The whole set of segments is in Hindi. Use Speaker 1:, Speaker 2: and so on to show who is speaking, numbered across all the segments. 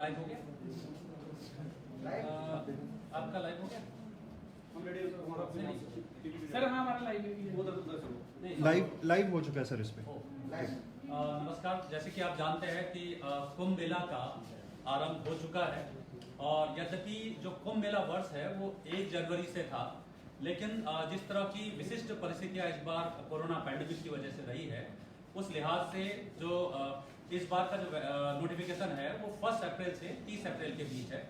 Speaker 1: लाइव हो गया? आपका लाइव हो गया?
Speaker 2: सर हाँ हमारा
Speaker 3: लाइव हो चुका है सर इसमें।
Speaker 1: नमस्कार। जैसे कि आप जानते हैं कि कुंभ मेला का आरंभ हो चुका है और यद्यपि जो कुंभ मेला वर्ष है वो 1 जनवरी से था, लेकिन जिस तरह की विशिष्ट परिस्थितियां इस बार कोरोना पैंडेमिक की वजह से रही है, उस लिहाज से जो इस बार का जो नोटिफिकेशन है वो 1 अप्रैल से 30 अप्रैल के बीच है।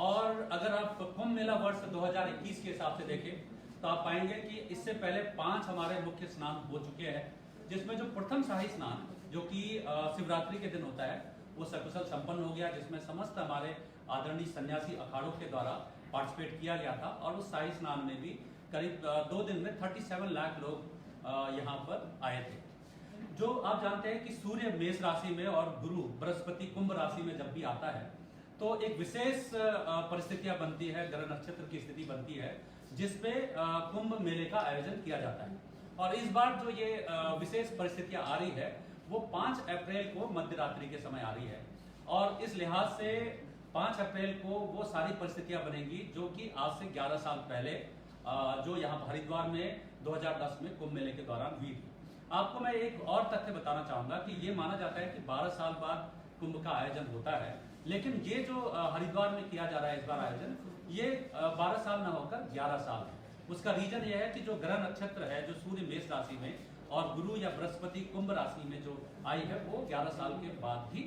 Speaker 1: और अगर आप कुंभ मेला वर्ष 2021 के हिसाब से देखें तो आप पाएंगे कि इससे पहले 5 हमारे मुख्य स्नान हो चुके हैं, जिसमें जो प्रथम शाही स्नान जो कि शिवरात्रि के दिन होता है वो सकुशल संपन्न हो गया, जिसमें समस्त हमारे आदरणीय सन्यासी अखाड़ों के द्वारा पार्टिसिपेट किया गया था। और उस शाही स्नान में भी करीब 2 दिन में 37 लाख लोग यहाँ पर आए थे। जो आप जानते हैं कि सूर्य मेष राशि में और गुरु बृहस्पति कुंभ राशि में जब भी आता है तो एक विशेष परिस्थितियां बनती है, ग्रह नक्षत्र की स्थिति बनती है जिसपे कुंभ मेले का आयोजन किया जाता है। और इस बार जो ये विशेष परिस्थितियां आ रही है वो 5 अप्रैल को मध्य रात्रि के समय आ रही है। और इस लिहाज से 5 अप्रैल को वो सारी परिस्थितियां बनेंगी जो कि आज से 11 साल पहले जो यहाँ हरिद्वार में 2010 में कुंभ मेले के दौरान हुई थी। आपको मैं एक और तथ्य बताना चाहूंगा कि ये माना जाता है कि 12 साल बाद कुंभ का आयोजन होता है, लेकिन ये जो हरिद्वार में किया जा रहा है इस बार आयोजन, ये 12 साल न होकर 11 साल है। उसका रीजन ये है कि जो ग्रह नक्षत्र है जो सूर्य मेष राशि में और गुरु या बृहस्पति कुंभ राशि में जो आई है वो 11 साल के बाद ही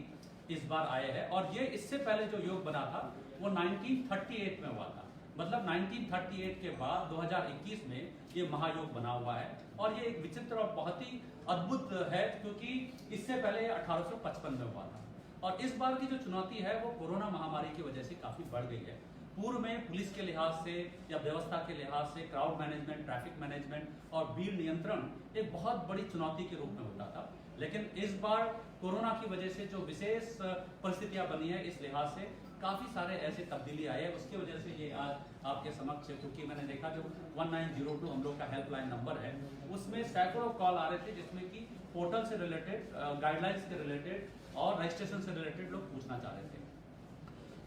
Speaker 1: इस बार आए हैं। और ये इससे पहले जो योग बना था वो 1938 में हुआ था, मतलब 1938 के बाद 2021 में ये महायोग बना हुआ है। और ये एक विचित्र और बहुत ही अद्भुत है क्योंकि इससे पहले 1855 में हुआ था। और इस बार की जो चुनौती है वो कोरोना महामारी की वजह से काफी बढ़ गई है। पूर्व में पुलिस के लिहाज से या व्यवस्था के लिहाज से क्राउड मैनेजमेंट, ट्रैफिक मैनेजमेंट और भीड़ नियंत्रण एक बहुत बड़ी चुनौती के रूप में होता था, लेकिन इस बार कोरोना की वजह से जो विशेष परिस्थितियां बनी है इस लिहाज से काफी सारे ऐसे तब्दीली आए हैं। उसकी वजह से ये आज आपके समक्ष है, क्योंकि मैंने देखा जो 1902 हम लोग का हेल्पलाइन नंबर है उसमें सैकड़ों कॉल आ रहे थे जिसमें कि पोर्टल से रिलेटेड, गाइडलाइंस के रिलेटेड और रजिस्ट्रेशन से रिलेटेड लोग पूछना चाह रहे थे।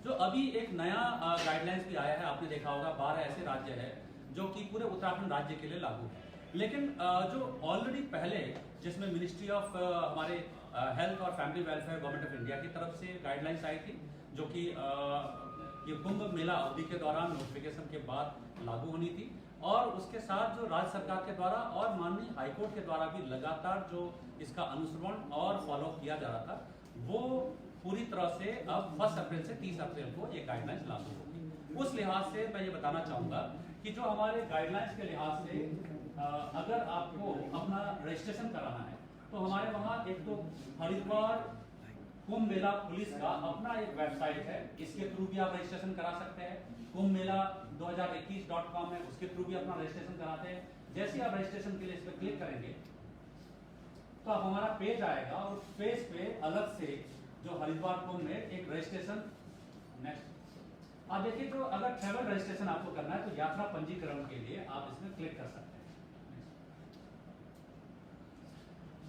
Speaker 1: जो अभी एक नया गाइडलाइंस भी आया है, आपने देखा होगा 12 ऐसे राज्य है जो कि पूरे उत्तराखंड राज्य के लिए लागू है। लेकिन जो ऑलरेडी पहले जिसमें मिनिस्ट्री ऑफ हमारे हेल्थ और family welfare government of India की तरफ से गाइडलाइंस आई थी जो कि ये कुंभ मेला अवधि के दौरान नोटिफिकेशन के बाद लागू होनी थी, और उसके साथ जो राज्य सरकार के द्वारा और माननीय हाईकोर्ट के द्वारा भी लगातार जो इसका अनुसरण और फॉलो किया जा रहा था वो पूरी तरह से अब 1 अप्रैल से 30 अप्रैल को ये गाइडलाइंस लागू होगी। उस लिहाज से मैं ये बताना चाहूंगा कि जो हमारे गाइडलाइंस के लिहाज से अगर आपको अपना रजिस्ट्रेशन कराना है तो हमारे वहाँ एक तो हरिद्वार कुंभ मेला पुलिस का अपना एक वेबसाइट है, इसके थ्रू भी आप रजिस्ट्रेशन करा सकते हैं। कुंभ मेला 2021.com है, उसके थ्रू भी अपना रजिस्ट्रेशन कराते हैं। जैसे आप रजिस्ट्रेशन के लिए इस पर क्लिक करेंगे तो अब हमारा पेज आएगा और उस पेज पे अलग से जो हरिद्वार कुंभ में एक रजिस्ट्रेशन नेक्स्ट आप देखिए, तो अगर ट्रैवल रजिस्ट्रेशन आपको करना है तो यात्रा पंजीकरण के लिए आप इसमें क्लिक कर सकते हैं।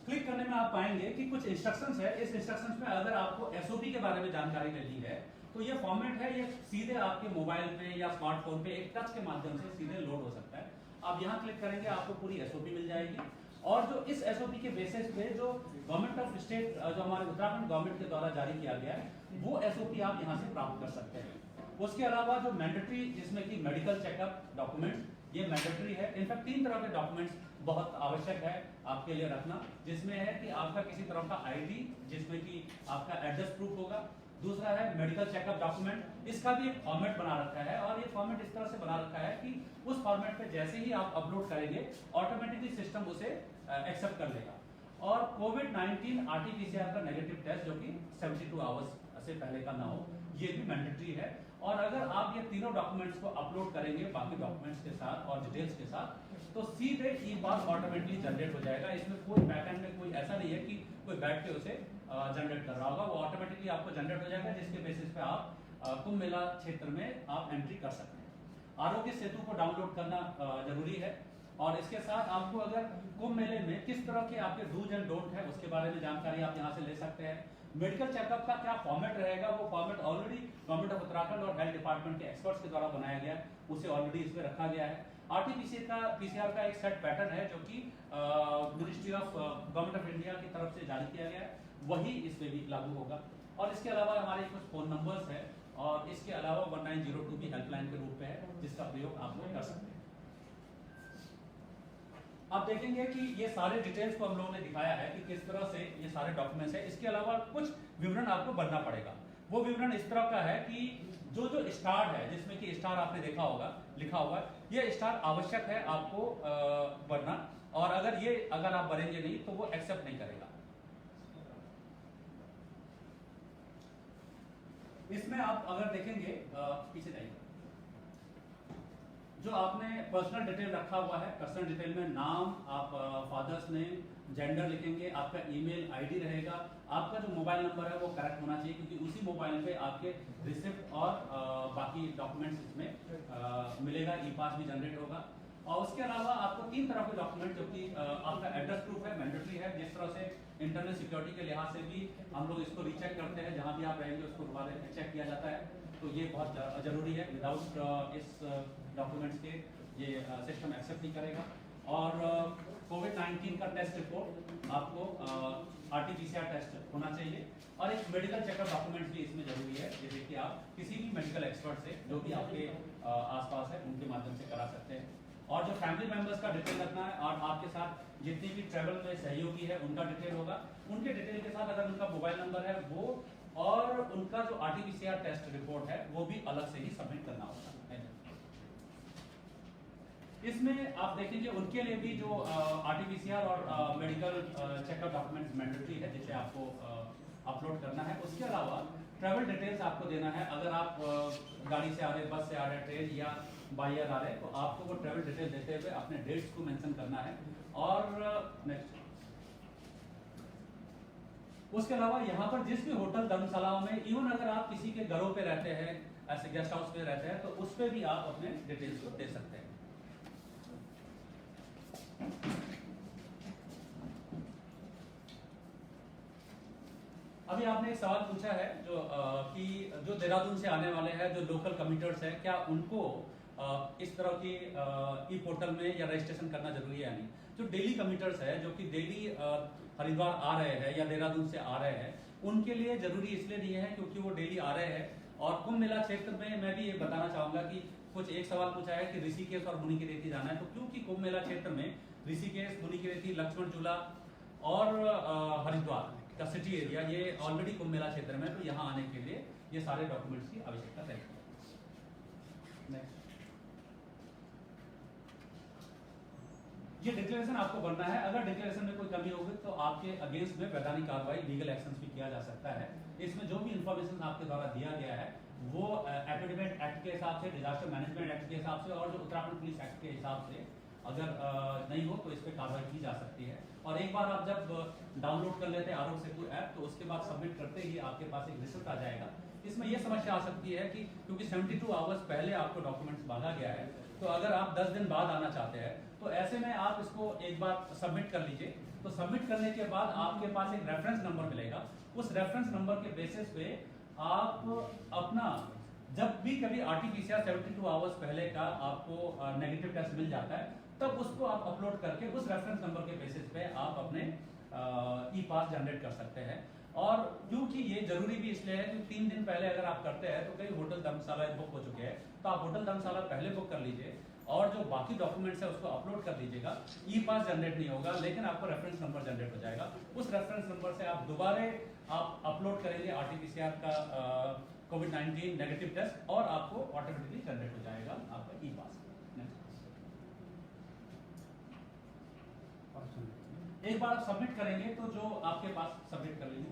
Speaker 1: क्लिक करने में आप पाएंगे कि कुछ इंस्ट्रक्शंस है। इस इंस्ट्रक्शंस में अगर आपको एसओपी के बारे में जानकारी लेनी है तो ये फॉर्मेट है, ये सीधे आपके मोबाइल पे या स्मार्टफोन पे एक टच के माध्यम से सीधे लोड हो सकता है। आप यहाँ क्लिक करेंगे आपको पूरी एसओपी मिल जाएगी, और जो इस एसओपी के बेसिस पे जो गवर्नमेंट ऑफ स्टेट जो हमारे उत्तराखंड गवर्नमेंट के द्वारा जारी किया गया है वो एसओपी आप यहाँ से प्राप्त कर सकते हैं। उसके अलावा जो मैंडेटरी, जिसमें कि मेडिकल चेकअप डॉक्यूमेंट्स, ये मैंडेटरी है। इनफैक्ट 3 तरह के डॉक्यूमेंट्स बहुत आवश्यक है आपके लिए रखना, जिसमें है कि आपका किसी तरह का आईडी जिसमें कि आपका एड्रेस प्रूफ होगा, दूसरा है मेडिकल चेकअप डॉक्यूमेंट, इसका भी एक फॉर्मेट बना रखा है। और ये फॉर्मेट इस तरह से बना रखा है कि उस फॉर्मेट पे जैसे ही आप अपलोड करेंगे ऑटोमेटिकली सिस्टम उसे एक्सेप्ट कर लेगा। और कोविड-19 आरटीपीसीआर का नेगेटिव टेस्ट जो कि 72 आवर्स से पहले का ना हो, ये भी मैंडेटरी है। और अगर आप ये तीनों डॉक्यूमेंट्स को अपलोड करेंगे बाकी डॉक्यूमेंट्स के साथ और डिटेल्स के साथ तो सीधे ई पास ऑटोमेटिकली जनरेट हो जाएगा। इसमें कोई बैकएंड में कोई ऐसा नहीं है कि कोई बैठ के उसे जनरेट कर रहा होगा, वो ऑटोमेटिकली आपको जनरेट हो जाएगा, जिसके बेसिस पे आप कुंभ मेला क्षेत्र में आप एंट्री कर सकते हैं। आरोग्य सेतु को डाउनलोड करना जरूरी है। और इसके साथ आपको अगर कुंभ मेले में किस तरह के आपके डूज एंड डोंट है उसके बारे में जानकारी आप यहाँ से ले सकते हैं। मेडिकल चेकअप का क्या फॉर्मेट रहेगा वो format already government of Uttarakhand और हेल्थ डिपार्टमेंट के एक्सपर्ट्स के द्वारा बनाया गया है, उसे ऑलरेडी इसमें रखा गया है। आरटीपीसीआर का एक सेट पैटर्न है जो कि ministry of government of India की तरफ से जारी किया गया है, वही इसमें भी लागू होगा। और इसके अलावा हमारे कुछ फोन नंबर्स है और इसके अलावा 1902 भी हेल्पलाइन के रूप में है जिसका प्रयोग आप लोग कर सकते हैं। आप देखेंगे कि ये सारे डिटेल्स को हम लोगों ने दिखाया है कि किस तरह से ये सारे डॉक्यूमेंट्स है। इसके अलावा कुछ विवरण आपको भरना पड़ेगा। वो विवरण इस तरह का है कि जो स्टार है, जिसमें कि स्टार आपने देखा होगा लिखा हुआ है, ये स्टार आवश्यक है आपको भरना, और अगर आप भरेंगे नहीं तो वो एक्सेप्ट नहीं करेगा। इसमें आप अगर देखेंगे पीछे जाइए, जो आपने पर्सनल डिटेल रखा हुआ है, पर्सनल डिटेल में नाम, आप फादर्स नेम, जेंडर लिखेंगे, आपका ईमेल आईडी रहेगा, आपका जो मोबाइल नंबर है वो करेक्ट होना चाहिए क्योंकि उसी मोबाइल पे आपके रिसिप्ट और बाकी डॉक्यूमेंट्स इसमें मिलेगा, ई पास भी जनरेट होगा। और उसके अलावा आपको 3 तरह के डॉक्यूमेंट, जो कि आपका एड्रेस प्रूफ है, मैंडेटरी है, जिस तरह से इंटरनल सिक्योरिटी के लिहाज से भी हम लोग इसको रीचेक करते हैं, जहां भी आप रहेंगे उसको दोबारा चेक किया जाता है, तो ये बहुत जरूरी है। विदाउट इस डॉक्यूमेंट्स के ये सिस्टम एक्सेप्ट नहीं करेगा। और कोविड-19 का टेस्ट रिपोर्ट आपको आरटीपीसीआर टेस्ट होना चाहिए, और एक मेडिकल चेकअप डॉक्यूमेंट्स भी इसमें जरूरी है, जैसे कि आप किसी भी मेडिकल एक्सपर्ट से जो भी आपके आसपास है उनके माध्यम से करा सकते हैं। और जो फैमिली मेंबर्स का डिटेल रखना है, और आपके साथ जितनी भी ट्रैवल में सहयोगी है उनका डिटेल होगा, उनके डिटेल के साथ अगर उनका मोबाइल नंबर है वो, और उनका जो आरटीपीसीआर टेस्ट रिपोर्ट है वो भी अलग से ही सबमिट करना होगा। इसमें आप देखेंगे उनके लिए भी जो आरटीपीसीआर और मेडिकल चेकअप डॉक्यूमेंट्स मैंडेटरी है जिसे आपको अपलोड करना है। उसके अलावा ट्रैवल डिटेल्स आपको देना है। अगर आप गाड़ी से आ रहे, बस से आ रहे, ट्रेन या बाई एयर आ रहे, तो आपको वो ट्रैवल डिटेल देते हुए अपने डेट्स को मेंशन करना है। और नेक्स्ट, उसके अलावा यहाँ पर जिस भी होटल धर्मशालाओं में, इवन अगर आप किसी के घरों पे रहते हैं, ऐसे गेस्ट हाउस पे रहते हैं, तो उस पे भी आप अपने डिटेल्स को दे सकते हैं। अभी आपने एक सवाल पूछा है कि जो देहरादून से आने वाले हैं, जो लोकल कम्यूटर्स हैं, क्या उनको इस तरह की ई पोर्टल में या रजिस्ट्रेशन करना जरूरी है या नहीं। जो डेली कम्यूटर्स है, जो कि डेली हरिद्वार आ रहे हैं या देहरादून से आ रहे हैं, उनके लिए जरूरी इसलिए नहीं है क्योंकि वो डेली आ रहे हैं। और कुंभ मेला क्षेत्र में मैं भी ये बताना चाहूंगा कि कुछ एक सवाल पूछा है कि ऋषिकेश और मुनिकीरेती जाना है, तो क्योंकि कुंभ मेला क्षेत्र में ऋषिकेश, मुनिकीरेती, लक्ष्मण झूला और हरिद्वार का सिटी एरिया ये ऑलरेडी कुंभ मेला क्षेत्र में, तो यहाँ आने के लिए ये सारे डॉक्यूमेंट्स की आवश्यकता रहेगी। नेक्स्ट, ये डिक्लेरेशन आपको भरना है। अगर डिक्लेरेशन में कोई कमी होगी तो आपके अगेंस्ट में वैधानिक कार्रवाई, लीगल एक्शन भी किया जा सकता है। इसमें जो भी इंफॉर्मेशन आपके द्वारा दिया गया है वो एपिडेमिक एक्ट के हिसाब से, डिजास्टर मैनेजमेंट एक्ट के हिसाब से और जो उत्तराखंड पुलिस एक्ट के हिसाब से अगर नहीं हो तो इस पर कार्रवाई की जा सकती है। और एक बार आप जब डाउनलोड कर लेते हैं आरोग्य सेतु ऐप, तो उसके बाद सबमिट करते ही आपके पास एक रिसिप्ट आ जाएगा। इसमें यह समस्या आ सकती है कि क्योंकि 72 आवर्स पहले आपको डॉक्यूमेंट्स मांगा गया है, तो अगर आप 10 दिन बाद आना चाहते हैं तो ऐसे में आप इसको एक बार सबमिट कर लीजिए। तो सबमिट करने के बाद आपके पास एक रेफरेंस नंबर मिलेगा। उस रेफरेंस नंबर के बेसिस पे आप अपना, जब भी कभी आरटीपीसीआर 72 आवर्स पहले का आपको नेगेटिव टेस्ट मिल जाता है, तब उसको आप अपलोड करके उस रेफरेंस नंबर के बेसिस पे आप अपने ई पास जनरेट कर सकते हैं। और क्योंकि ये जरूरी भी इसलिए है कि 3 दिन पहले अगर आप करते हैं तो कई होटल धर्मशाला बुक हो चुके हैं, तो आप होटल धर्मशाला पहले बुक कर लीजिए और जो बाकी डॉक्यूमेंट्स है उसको अपलोड कर दीजिएगा। ई पास जनरेट नहीं होगा लेकिन आपको रेफरेंस नंबर जनरेट हो जाएगा। उस रेफरेंस नंबर से आप दोबारा आप अपलोड करेंगे आरटीपीसीआर का कोविड-19 नेगेटिव टेस्ट और आपको ऑटोमेटिकली जनरेट हो जाएगा आपका ई पास। एक बार आप सबमिट करेंगे तो जो आपके पास सबमिट कर लेंगे,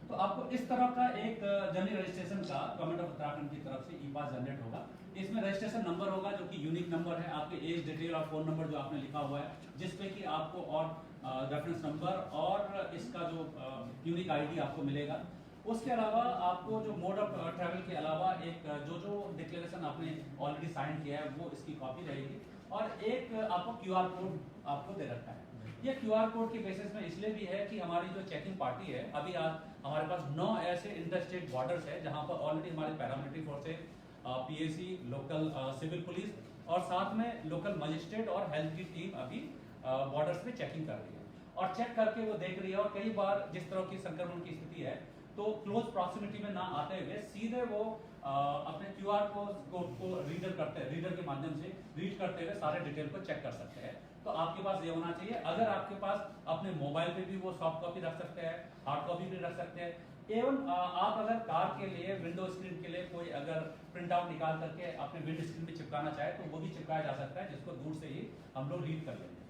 Speaker 1: तो आपको इस तरह का एक जर्नी रजिस्ट्रेशन का गवर्नमेंट ऑफ उत्तराखंड की तरफ से ई पास जनरेट होगा। इसमें रजिस्ट्रेशन नंबर होगा जो कि यूनिक नंबर है, आपके एज डिटेल और फोन नंबर जो आपने लिखा हुआ है, जिसपे कि आपको और रेफरेंस नंबर और इसका जो यूनिक आईडी आपको मिलेगा। उसके अलावा आपको जो मोड ऑफ ट्रैवल के अलावा एक जो डिक्लेरेशन आपने ऑलरेडी साइन किया है वो इसकी कॉपी रहेगी और एक आपको क्यूआर कोड आपको दे रखा है। ये क्यूआर कोड के बेसिस में इसलिए भी है कि हमारी जो चेकिंग पार्टी है, अभी आज हमारे पास 9 ऐसे इंटरस्टेट बॉर्डर्स है जहां पर ऑलरेडी हमारे paramilitary forces, PAC, local civil police और साथ में लोकल मजिस्ट्रेट और हेल्थ की टीम अभी बॉर्डर्स पे चेकिंग कर रही है और चेक करके वो देख रही है। और कई बार जिस तरह की संक्रमण की स्थिति है तो क्लोज प्रॉक्सिमिटी में ना आते हुए सीधे वो अपने क्यूआर कोड को रीडर के माध्यम से रीड करते हुए सारे डिटेल को चेक कर सकते हैं। तो आपके पास ये होना चाहिए। अगर आपके पास अपने मोबाइल पे भी वो सॉफ्ट कॉपी रख सकते हैं, हार्ड कॉपी भी रख सकते हैं। एवं आप अगर कार के लिए विंडो स्क्रीन के लिए कोई अगर प्रिंट आउट निकाल करके अपने विंडो स्क्रीन पे चिपकाना चाहे तो वो भी चिपकाया जा सकता है, जिसको दूर से ही हम लोग रीड कर लेंगे।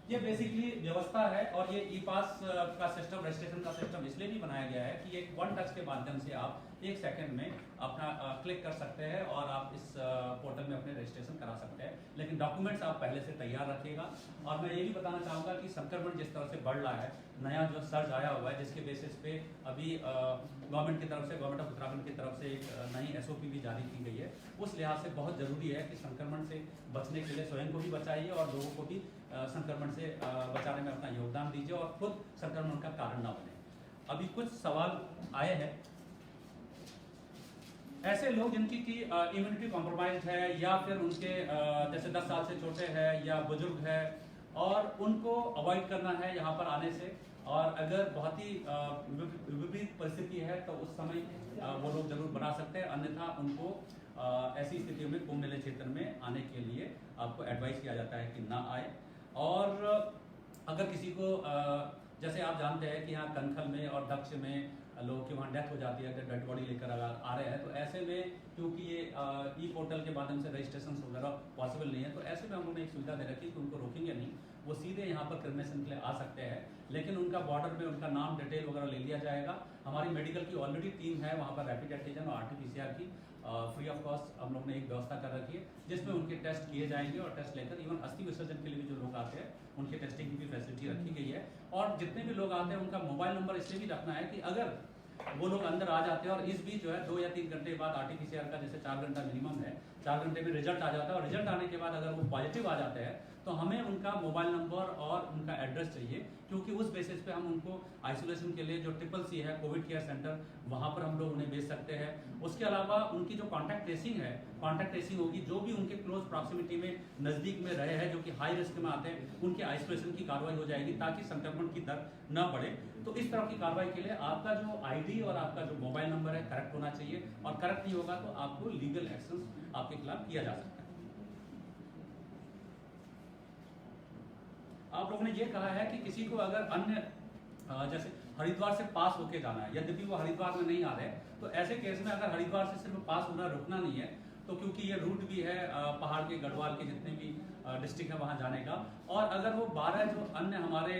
Speaker 1: ये बेसिकली व्यवस्था है और ये ई पास का सिस्टम, रजिस्ट्रेशन का सिस्टम इसलिए भी बनाया गया है कि एक वन टच के माध्यम से आप 1 सेकंड में अपना क्लिक कर सकते हैं और आप इस पोर्टल में अपने रजिस्ट्रेशन करा सकते हैं। लेकिन डॉक्यूमेंट्स आप पहले से तैयार रखिएगा। और मैं ये भी बताना चाहूँगा कि संक्रमण जिस तरह से बढ़ रहा है, नया जो सर्ज आया हुआ है जिसके बेसिस पे अभी गवर्नमेंट की तरफ से, गवर्नमेंट ऑफ उत्तराखंड की तरफ से एक नई SOP भी जारी की गई है। उस लिहाज से बहुत ज़रूरी है कि संक्रमण से बचने के लिए स्वयं को भी बचाइए और लोगों को भी संक्रमण से बचाने में अपना योगदान दीजिए और खुद संक्रमण का कारण ना बने। अभी कुछ सवाल आए हैं। ऐसे लोग जिनकी की इम्यूनिटी कॉम्प्रोमाइज है या फिर उनके जैसे 10 साल से छोटे हैं या बुजुर्ग है और उनको अवॉइड करना है यहाँ पर आने से, और अगर बहुत ही विपरीत परिस्थिति है तो उस समय वो लोग जरूर बना सकते हैं। अन्यथा उनको ऐसी स्थितियों में कुंभ मेले क्षेत्र में आने के लिए आपको एडवाइस किया जाता है कि ना आए। और अगर किसी को जैसे आप जानते हैं कि यहाँ कनखल में और दक्ष में लोगों की वहाँ डेथ हो जाती है, अगर डेड बॉडी लेकर अगर आ रहे हैं तो ऐसे में क्योंकि ये ई पोर्टल के माध्यम से रजिस्ट्रेशन वगैरह पॉसिबल नहीं है, तो ऐसे में हम लोगों ने एक सुविधा दे रखी कि उनको रोकेंगे नहीं, वो सीधे यहाँ पर क्रिमिनेशन के लिए आ सकते हैं। लेकिन उनका बॉर्डर में उनका नाम, डिटेल वगैरह ले लिया जाएगा। हमारी मेडिकल की ऑलरेडी टीम है वहाँ पर, रैपिड एंटीजन और RT-PCR की फ्री ऑफ कॉस्ट हम लोग ने एक व्यवस्था कर रखी है जिसमें उनके टेस्ट किए जाएंगे और टेस्ट लेकर इवन अस्थि विसर्जन के लिए भी जो लोग आते हैं उनके टेस्टिंग की भी फैसिलिटी रखी गई है। और जितने भी लोग आते हैं उनका मोबाइल नंबर इसलिए भी रखना है कि अगर वो लोग अंदर आ जाते हैं और इस बीच जो है 2 या 3 घंटे बाद RT-PCR का जैसे 4 घंटा मिनिमम है, 4 घंटे में रिजल्ट आ जाता है और रिजल्ट आने के बाद अगर वो पॉजिटिव आ जाते हैं तो हमें उनका मोबाइल नंबर और उनका एड्रेस चाहिए, क्योंकि उस बेसिस पे हम उनको आइसोलेशन के लिए जो CCC है कोविड केयर सेंटर, वहाँ पर हम लोग उन्हें भेज सकते हैं। उसके अलावा उनकी जो कॉन्टैक्ट ट्रेसिंग है, कॉन्टैक्ट ट्रेसिंग होगी, जो भी उनके क्लोज प्रॉक्सिमिटी में नज़दीक में रहे हैं जो कि हाई रिस्क में आते हैं उनके आइसोलेशन की कार्रवाई हो जाएगी ताकि संक्रमण की दर न बढ़े। तो इस तरह की कार्रवाई के लिए आपका जो ID और आपका जो मोबाइल नंबर है करेक्ट होना चाहिए, और करेक्ट नहीं होगा तो आपको लीगल एक्शन आपके खिलाफ किया जा सकता है। आप लोगों ने ये कहा है कि किसी को अगर अन्य जैसे हरिद्वार से पास होके जाना है, यद्यपि वो हरिद्वार में नहीं आ रहे, तो ऐसे केस में अगर हरिद्वार से सिर्फ पास होना रुकना नहीं है, तो क्योंकि ये रूट भी है पहाड़ के, गढ़वाल के जितने भी डिस्ट्रिक्ट है वहाँ जाने का, और अगर वो 12 जो अन्य हमारे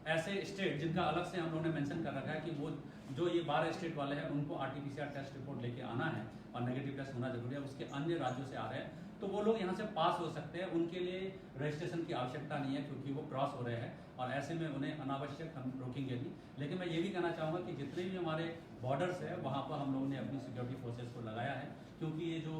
Speaker 1: ऐसे स्टेट जिनका अलग से हम लोगों ने मेंशन कर रखा है कि वो जो ये 12 स्टेट वाले हैं उनको RT-PCR टेस्ट रिपोर्ट लेके आना है और नेगेटिव टेस्ट होना जरूरी है, उसके अन्य राज्यों से आ रहे हैं तो वो लोग यहाँ से पास हो सकते हैं। उनके लिए रजिस्ट्रेशन की आवश्यकता नहीं है क्योंकि वो क्रॉस हो रहे हैं, और ऐसे में उन्हें अनावश्यक हम रोकेंगे नहीं। लेकिन मैं ये भी कहना चाहूँगा कि जितने भी हमारे बॉर्डर्स है वहाँ पर हम लोगों ने अपनी सिक्योरिटी फोर्सेस को लगाया है, क्योंकि ये जो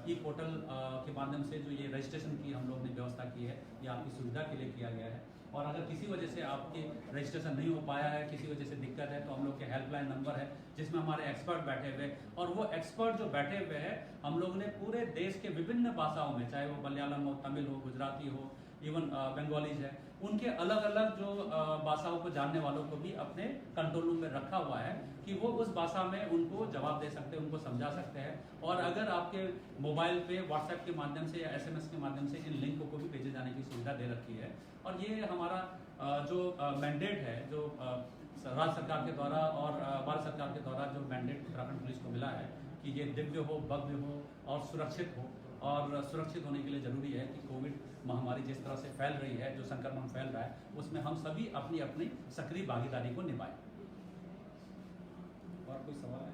Speaker 1: ई पोर्टल के माध्यम से जो ये रजिस्ट्रेशन की हम लोग ने व्यवस्था की है ये आपकी सुविधा के लिए किया गया है। और अगर किसी वजह से आपके रजिस्ट्रेशन नहीं हो पाया है, किसी वजह से दिक्कत है, तो हम लोग के हेल्पलाइन नंबर है जिसमें हमारे एक्सपर्ट बैठे हुए, और वो एक्सपर्ट जो बैठे हुए हैं हम लोगों ने पूरे देश के विभिन्न भाषाओं में, चाहे वो मलयालम हो, तमिल हो, गुजराती हो, इवन बंगालीज है, उनके अलग अलग जो भाषाओं को जानने वालों को भी अपने कंट्रोल रूम में रखा हुआ है कि वो उस भाषा में उनको जवाब दे सकते हैं, उनको समझा सकते हैं। और अगर आपके मोबाइल पे व्हाट्सएप के माध्यम से या SMS के माध्यम से इन लिंकों को भी भेजे जाने की सुविधा दे रखी है। और ये हमारा जो मैंडेट है, जो राज्य सरकार के द्वारा और भारत सरकार के द्वारा जो मैंडेट उत्तराखंड पुलिस को मिला है कि ये दिव्य हो, भव्य हो और सुरक्षित हो। और सुरक्षित होने के लिए ज़रूरी है कि कोविड महामारी जिस तरह से फैल रही है, जो संक्रमण फैल रहा है, उसमें हम सभी अपनी अपनी सक्रिय भागीदारी को निभाएं। और कोई सवाल है?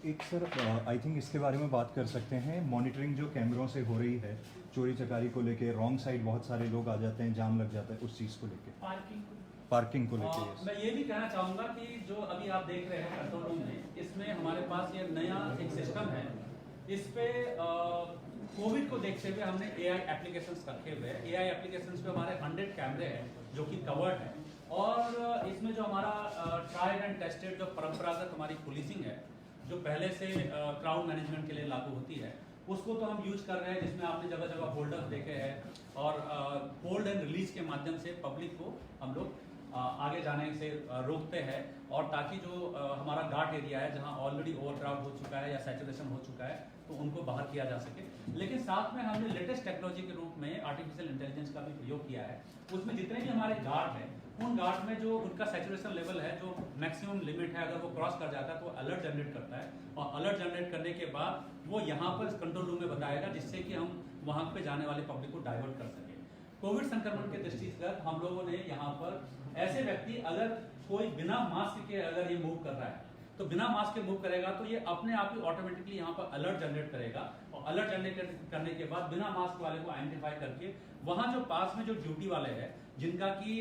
Speaker 2: एक सर आई थिंक इसके बारे में बात कर सकते हैं। मॉनिटरिंग जो कैमरों से हो रही है चोरी चकारी को लेके, रॉन्ग साइड बहुत सारे लोग आ जाते हैं, जाम लग जाता है, उस चीज़ को लेके पार्किंग को लेके।
Speaker 1: मैं ये भी कहना चाहूँगा कि जो अभी आप देख रहे हैं कंट्रोल रूम में, इसमें हमारे पास ये नया एक सिस्टम है। इस पे कोविड को देखते हुए हमने AI एप्लीकेशंस रखे हुए हैं। AI एप्लीकेशंस पे हमारे 100 कैमरे हैं जो कि कवर्ड है, और इसमें जो हमारा ट्राइड एंड टेस्टेड जो परंपरागत हमारी पुलिसिंग है, जो पहले से क्राउड मैनेजमेंट के लिए लागू होती है, उसको तो हम यूज कर रहे हैं, जिसमें आपने जगह जगह होल्डर्स देखे हैं, और होल्ड एंड रिलीज के माध्यम से पब्लिक को हम लोग आगे जाने से रोकते हैं, और ताकि जो हमारा घाट एरिया है जहां ऑलरेडी ओवरक्राउड हो चुका है या सैचुरेशन हो चुका है, तो उनको बाहर किया जा सके। लेकिन साथ में हमने लेटेस्ट टेक्नोलॉजी के रूप में आर्टिफिशियल इंटेलिजेंस का भी प्रयोग किया है। उसमें जितने भी हमारे घाट हैं, उन घाट में जो उनका सैचुरेशन लेवल है, जो मैक्सिमम लिमिट है, अगर वो क्रॉस कर जाता है तो अलर्ट जनरेट करता है, और अलर्ट जनरेट करने के बाद वो यहाँ पर कंट्रोल रूम में बताएगा, जिससे कि हम वहाँ पे जाने वाले पब्लिक को डाइवर्ट कर सके। कोविड संक्रमण के दृष्टिगत हम लोगों ने यहाँ पर ऐसे व्यक्ति, अगर कोई बिना मास्क के अगर ये मूव कर रहा है, तो बिना मास्क के मूव करेगा तो ये अपने आप ही ऑटोमेटिकली यहाँ पर अलर्ट जनरेट करेगा, और अलर्ट जनरेट करने के बाद बिना मास्क वाले को आइडेंटिफाई करके वहाँ जो पास में जो ड्यूटी वाले हैं, जिनका कि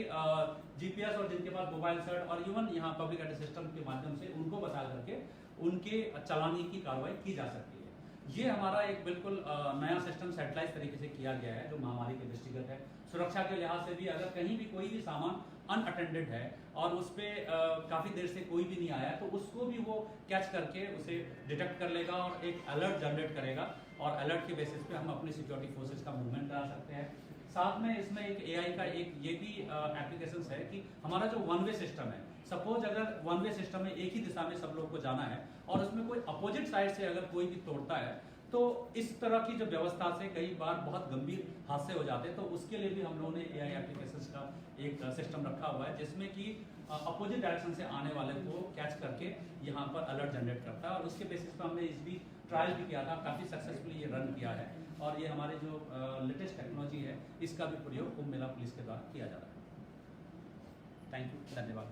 Speaker 1: GPS और जिनके पास मोबाइल सेट और इवन यहाँ पब्लिक एड्रेस सिस्टम के माध्यम से उनको बता करके उनके चालानी की कार्रवाई की जा सकती है। ये हमारा एक बिल्कुल नया सिस्टम सेटेलाइज तरीके से किया गया है, जो महामारी के दृष्टिगत है। सुरक्षा के लिहाज से भी अगर कहीं भी कोई भी सामान अनअटेंडेड है और उस पर काफ़ी देर से कोई भी नहीं आया, तो उसको भी वो कैच करके उसे डिटेक्ट कर लेगा और एक अलर्ट जनरेट करेगा, और अलर्ट के बेसिस पे हम अपनी सिक्योरिटी फोर्सेस का मूवमेंट करा सकते हैं। साथ में इसमें एक AI का एक ये भी एप्लीकेशन है कि हमारा जो वन वे सिस्टम है, सपोज अगर वन वे सिस्टम में एक ही दिशा में सब लोग को जाना है और उसमें कोई अपोजिट साइड से अगर कोई भी तोड़ता है, तो इस तरह की जो व्यवस्था से कई बार बहुत गंभीर हादसे हो जाते हैं। तो उसके लिए भी हम लोगों ने AI एप्लीकेशन का एक सिस्टम रखा हुआ है, जिसमें कि अपोजिट डायरेक्शन से आने वाले को कैच करके यहाँ पर अलर्ट जनरेट करता है, और उसके बेसिस पर हमने इस भी ट्रायल भी किया था, काफ़ी सक्सेसफुली ये रन किया है, और ये हमारे जो लेटेस्ट टेक्नोलॉजी है, इसका भी प्रयोग कुंभ मेला पुलिस के द्वारा किया जा रहा है। थैंक यू, धन्यवाद।